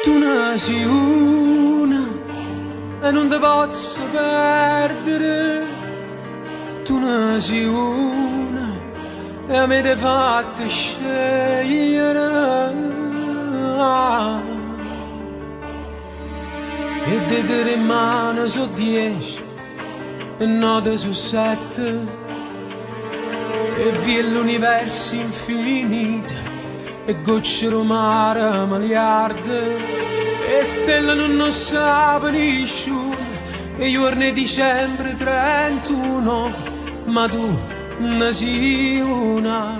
Tu ne sei una e non ti posso perdere. Tu ne sei una e mi hai fatto scegliere. E di te rimane su 10 e note su 7 e via l'universo infinito e gocce di mare miliardi e stelle non sapano nessuno e giorni di dicembre 31, ma tu ne sei una,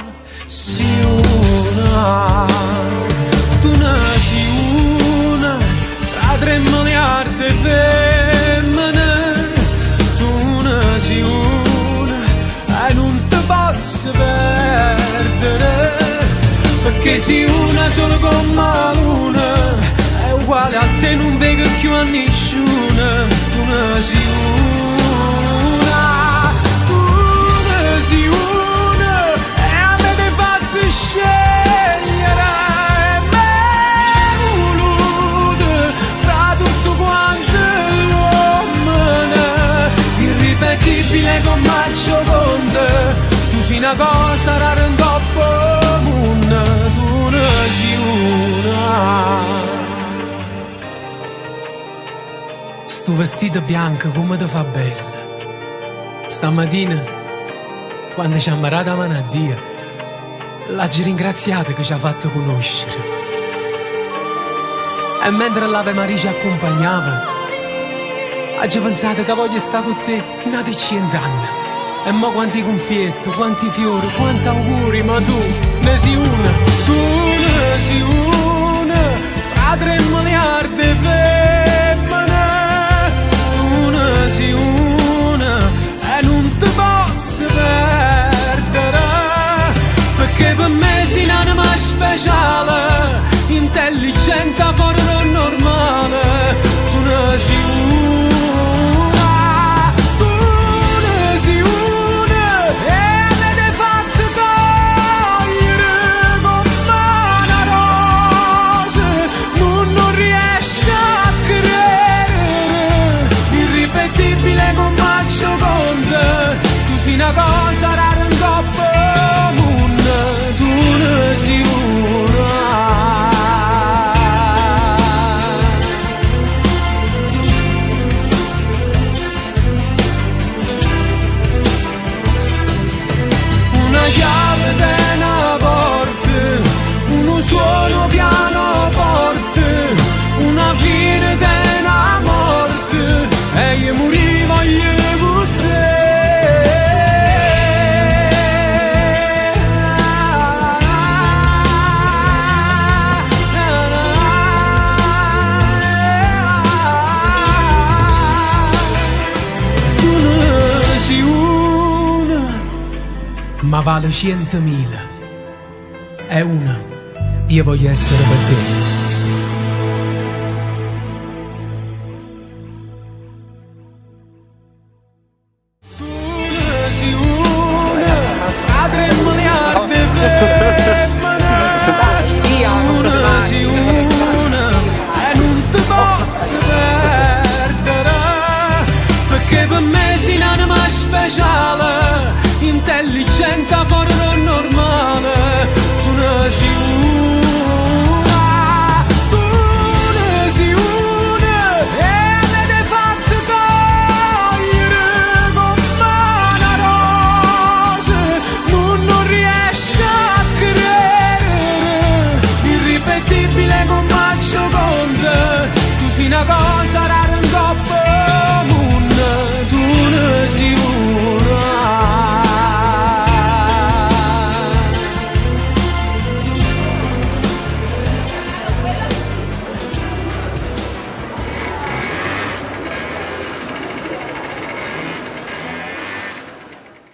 sei una. Tu ne sei una tra 3 miliardi di femmine. Tu ne sei una e non ti posso perdere, perché sei una solo come la luna, è uguale a te, non vedo più a nessuno. Tu ne sei una, tu ne sei una e a me ti hai fatto scegliere e me voluto fra tutto quanto l'uomo, irripetibile come Maccio Conte. Tu sei una cosa rara in troppo mondo, tu ne sei una. Sto vestito bianco come ti fa bella. Stamattina, quando ci ha ammarato la mano a Dio, l'hai ringraziata che ci ha fatto conoscere. E mentre l'Ave Maria ci accompagnava, hai pensato che voglio stare con te nati 100 anni. E mo quanti confetti, quanti fiori, quanti auguri, ma tu ne sei una. Tu ne sei una fra 3 miliardi di femmine. Tu ne sei una e non ti posso perdere, perché per me sei un'anima speciale, intelligente fuori dal normale. Tu ne sei una, tu ne sei una e mi hai fatto cogliere come una rosa. Non riesco a credere, irripetibile come Maccio Conte. Tu sei una cosa rara in troppo mondo, tu ne sei una. Una chiave di una porta, uno suono pianoforte, una fine di una morte e io morivo con te. Tu ne sei una, ma vale 100.000. È una, io voglio essere per te.